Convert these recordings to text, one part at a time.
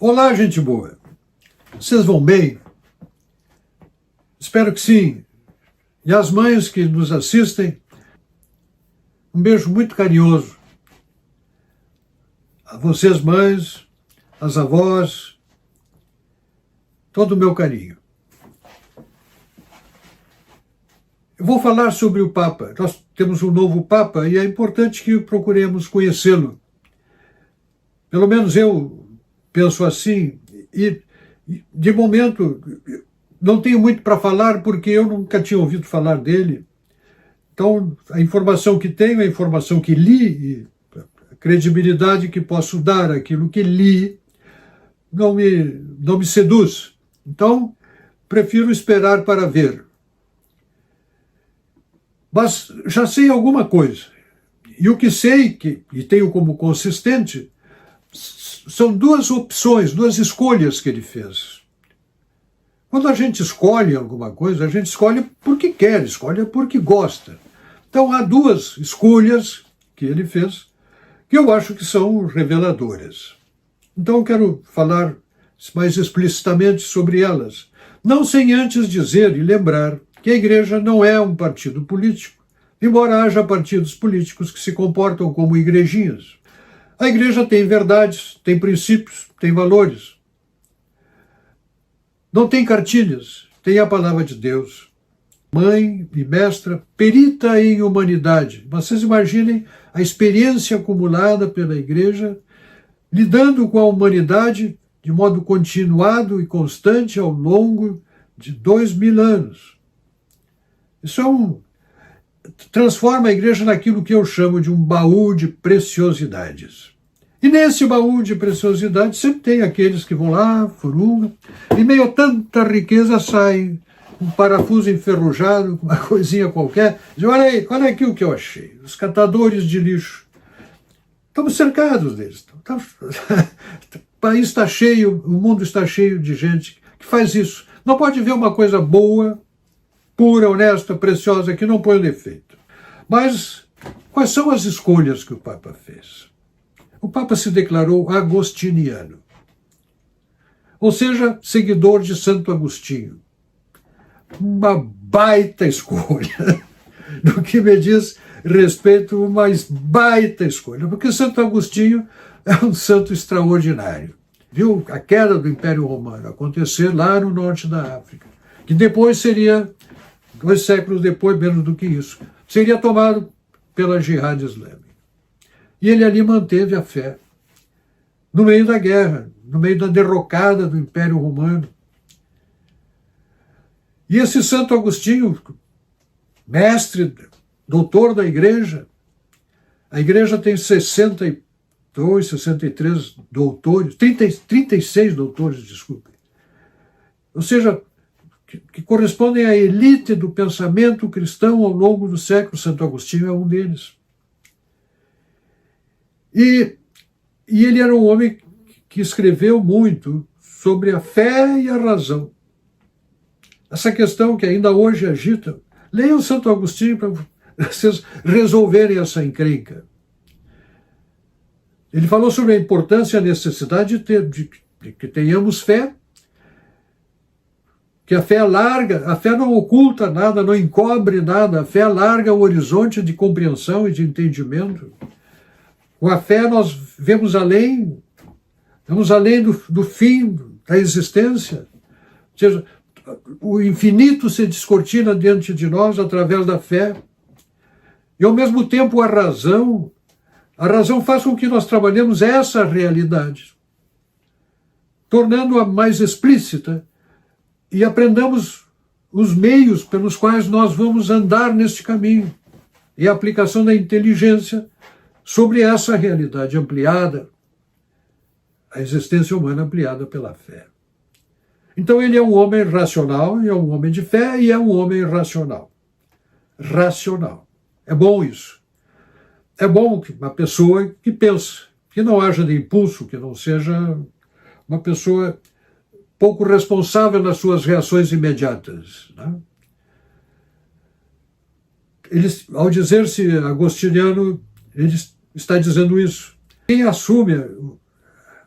Olá, gente boa. Vocês vão bem? Espero que sim. E as mães que nos assistem, um beijo muito carinhoso. A vocês, mães, as avós, todo o meu carinho. Eu vou falar sobre o Papa. Nós temos um novo Papa e é importante que procuremos conhecê-lo. Pelo menos eu penso assim. E, de momento, não tenho muito para falar porque eu nunca tinha ouvido falar dele. Então, a informação que tenho, a informação que li, e a credibilidade que posso dar àquilo que li, não me seduz. Então, prefiro esperar para ver. Mas já sei alguma coisa. E o que sei, e tenho como consistente, são duas opções, duas escolhas que ele fez. Quando a gente escolhe alguma coisa, a gente escolhe porque quer, escolhe porque gosta. Então há duas escolhas que ele fez que eu acho que são reveladoras. Então eu quero falar mais explicitamente sobre elas, não sem antes dizer e lembrar que a Igreja não é um partido político, embora haja partidos políticos que se comportam como igrejinhas. A Igreja tem verdades, tem princípios, tem valores. Não tem cartilhas, tem a palavra de Deus. Mãe e mestra, perita em humanidade. Vocês imaginem a experiência acumulada pela Igreja, lidando com a humanidade de modo continuado e constante ao longo de 2000 anos. Isso transforma a Igreja naquilo que eu chamo de um baú de preciosidades. E nesse baú de preciosidades sempre tem aqueles que vão lá, furungam, e meio a tanta riqueza sai um parafuso enferrujado, uma coisinha qualquer, diz, olha aqui o que eu achei, os catadores de lixo. Estamos cercados deles. O país está cheio, o mundo está cheio de gente que faz isso. Não pode ver uma coisa boa, pura, honesta, preciosa, que não põe defeito. Mas quais são as escolhas que o Papa fez? O Papa se declarou agostiniano, ou seja, seguidor de Santo Agostinho. Uma baita escolha, no que me diz respeito, uma baita escolha, porque Santo Agostinho é um santo extraordinário. Viu a queda do Império Romano acontecer lá no norte da África, que depois seria, 2 séculos depois, menos do que isso, seria tomado pela Jihad Islâmica. E ele ali manteve a fé, no meio da guerra, no meio da derrocada do Império Romano. E esse Santo Agostinho, mestre, doutor da Igreja, a Igreja tem 62, 63 doutores, 36 doutores, desculpe. Ou seja, que correspondem à elite do pensamento cristão ao longo do século. Santo Agostinho é um deles. E ele era um homem que escreveu muito sobre a fé e a razão. Essa questão que ainda hoje agita. Leiam Santo Agostinho para vocês resolverem essa encrenca. Ele falou sobre a importância e a necessidade de que tenhamos fé, que a fé alarga, a fé não oculta nada, não encobre nada, a fé alarga o horizonte de compreensão e de entendimento. Com a fé nós vemos além do fim da existência. Ou seja, o infinito se descortina diante de nós através da fé. E ao mesmo tempo a razão faz com que nós trabalhemos essa realidade, tornando-a mais explícita e aprendamos os meios pelos quais nós vamos andar neste caminho. E a aplicação da inteligência sobre essa realidade ampliada, a existência humana ampliada pela fé. Então ele é um homem racional, é um homem de fé e é um homem racional. Racional. É bom isso. É bom que uma pessoa que pense, que não haja de impulso, que não seja uma pessoa pouco responsável nas suas reações imediatas, né? Ele, ao dizer-se agostiniano, ele está dizendo isso. Quem assume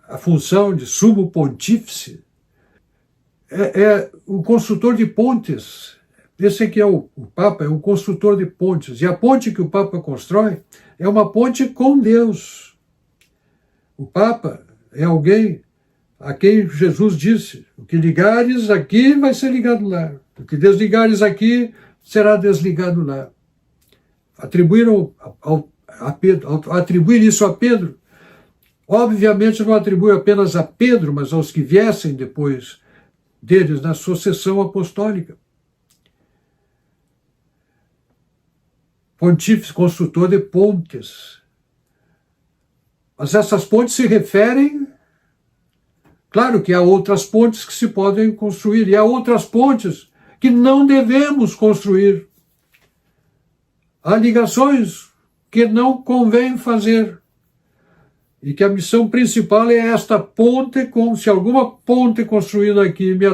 a função de sumo pontífice, é o construtor de pontes. Esse aqui é o Papa, é o construtor de pontes. E a ponte que o Papa constrói é uma ponte com Deus. O Papa é alguém a quem Jesus disse: o que ligares aqui vai ser ligado lá. O que desligares aqui será desligado lá. Atribuíram a Pedro, atribuir isso a Pedro, obviamente não atribui apenas a Pedro, mas aos que viessem depois deles na sucessão apostólica. Pontífice, construtor de pontes. Mas essas pontes se referem, claro que há outras pontes que se podem construir, e há outras pontes que não devemos construir. Há ligações que não convém fazer. E que a missão principal é esta ponte, se alguma ponte construída aqui me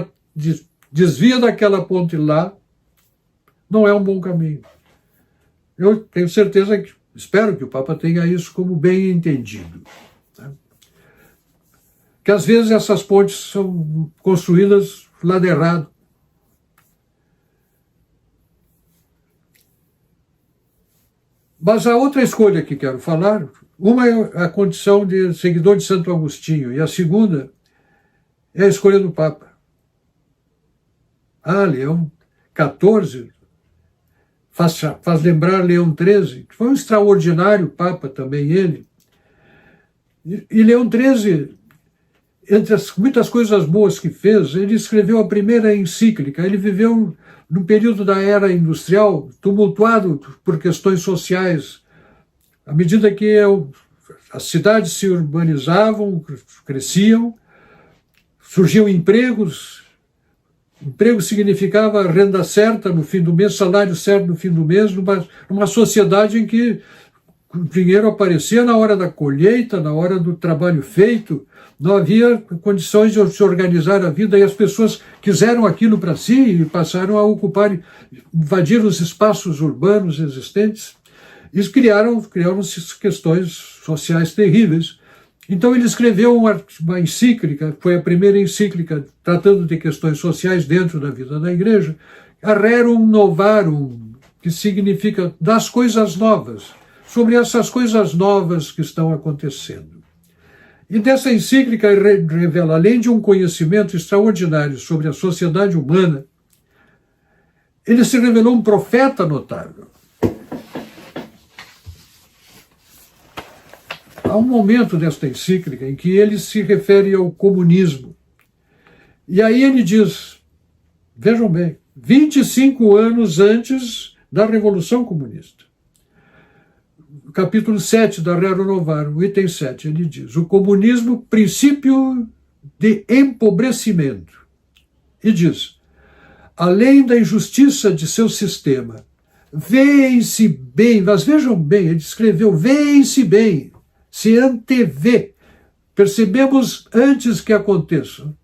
desvia daquela ponte lá, não é um bom caminho. Eu tenho certeza que, espero que o Papa tenha isso como bem entendido. Né? Que às vezes essas pontes são construídas lado errado. Mas a outra escolha que quero falar, uma é a condição de seguidor de Santo Agostinho, e a segunda é a escolha do Papa. Leão XIV faz lembrar Leão XIII, que foi um extraordinário Papa também ele. E Leão XIII, entre as muitas coisas boas que fez, ele escreveu a primeira encíclica. Ele viveu num período da era industrial tumultuado por questões sociais. À medida que as cidades se urbanizavam, cresciam, surgiam empregos. Emprego significava renda certa no fim do mês, salário certo no fim do mês, numa sociedade em que o dinheiro aparecia na hora da colheita, na hora do trabalho feito. Não havia condições de se organizar a vida, e as pessoas quiseram aquilo para si e passaram a invadir os espaços urbanos existentes. E criaram-se questões sociais terríveis. Então ele escreveu uma encíclica, foi a primeira encíclica tratando de questões sociais dentro da vida da igreja, a Rerum Novarum, que significa das coisas novas, sobre essas coisas novas que estão acontecendo. E dessa encíclica revela, além de um conhecimento extraordinário sobre a sociedade humana, ele se revelou um profeta notável. Há um momento desta encíclica em que ele se refere ao comunismo. E aí ele diz, vejam bem, 25 anos antes da Revolução Comunista. Capítulo 7 da Rerum Novarum, item 7, ele diz: o comunismo, princípio de empobrecimento. E diz: além da injustiça de seu sistema, vêem-se bem, mas vejam bem, ele escreveu, vêem-se bem, se antevê, percebemos antes que aconteçam,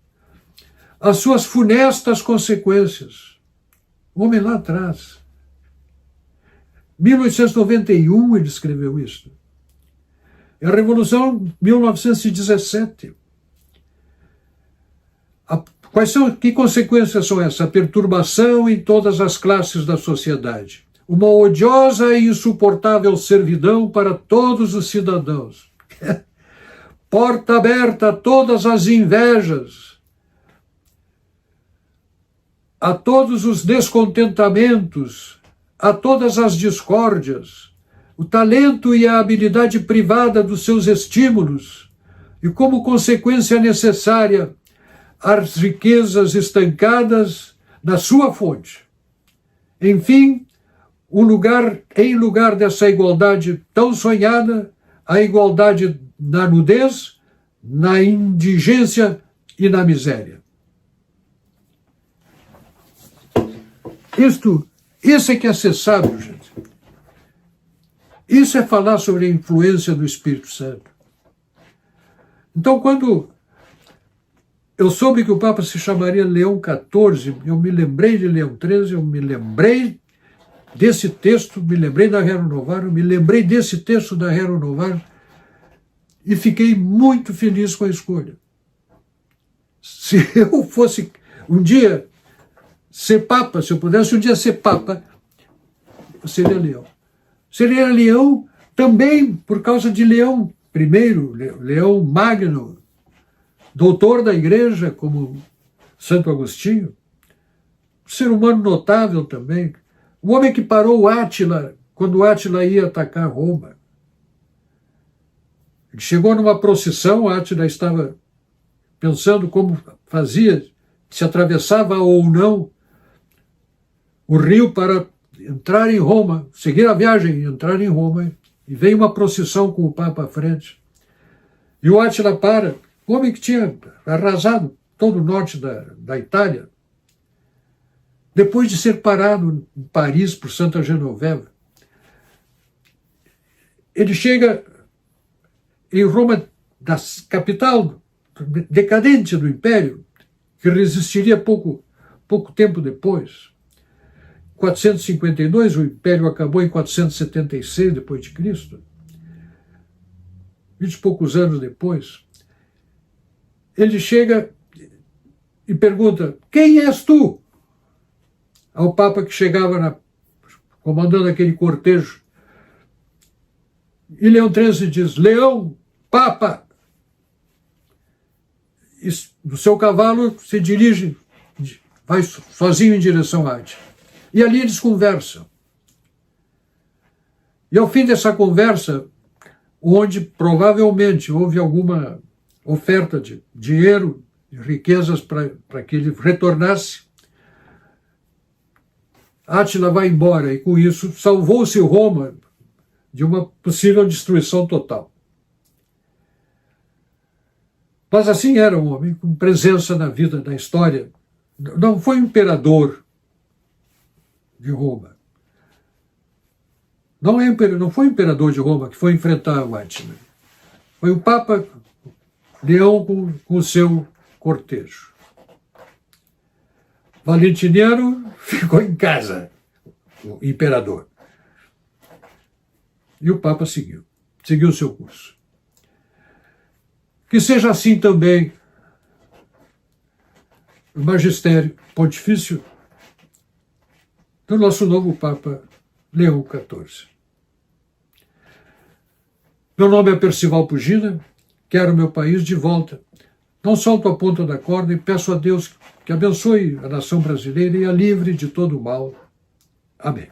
as suas funestas consequências. O homem lá atrás. 1891 ele escreveu isso. É a Revolução 1917. Que consequências são essas? A perturbação em todas as classes da sociedade. Uma odiosa e insuportável servidão para todos os cidadãos. Porta aberta a todas as invejas, a todos os descontentamentos, a todas as discórdias, o talento e a habilidade privada dos seus estímulos, e como consequência necessária, as riquezas estancadas na sua fonte. Enfim, em lugar dessa igualdade tão sonhada, a igualdade na nudez, na indigência e na miséria. Isso é que é ser sábio, gente. Isso é falar sobre a influência do Espírito Santo. Então, quando eu soube que o Papa se chamaria Leão XIV, eu me lembrei de Leão XIII, eu me lembrei desse texto, me lembrei da Rerum Novarum, me lembrei desse texto da Rerum Novarum, e fiquei muito feliz com a escolha. Se eu fosse um dia ser papa, se eu pudesse um dia ser papa, eu seria Leão. Seria Leão também por causa de Leão I, Leão Magno, doutor da igreja, como Santo Agostinho, ser humano notável também, o homem que parou Átila quando Átila ia atacar Roma. Ele chegou numa procissão, Átila estava pensando como fazia, se atravessava ou não o rio para entrar em Roma, seguir a viagem e entrar em Roma, e veio uma procissão com o Papa à frente. E o Átila para, o homem que tinha arrasado todo o norte da Itália, depois de ser parado em Paris por Santa Genoveva, ele chega em Roma, da capital decadente do Império, que resistiria pouco tempo depois. 452, o Império acabou em 476 depois de Cristo. 20 e poucos anos depois, ele chega e pergunta: quem és tu? Ao Papa que chegava comandando aquele cortejo. E Leão XIII diz: Leão, Papa! E do seu cavalo se dirige, vai sozinho em direção a Átila. E ali eles conversam. E ao fim dessa conversa, onde provavelmente houve alguma oferta de dinheiro, de riquezas para que ele retornasse, Átila vai embora e com isso salvou-se Roma de uma possível destruição total. Mas assim era um homem com presença na vida, na história. Não foi imperador de Roma. Não foi imperador de Roma que foi enfrentar o Átila. Foi o Papa Leão com o seu cortejo. Valentiniano ficou em casa, o imperador. E o Papa seguiu o seu curso. Que seja assim também o magistério pontifício do nosso novo Papa Leão XIV. Meu nome é Percival Pugina, quero meu país de volta. Não solto a ponta da corda e peço a Deus que abençoe a nação brasileira e a livre de todo o mal. Amém.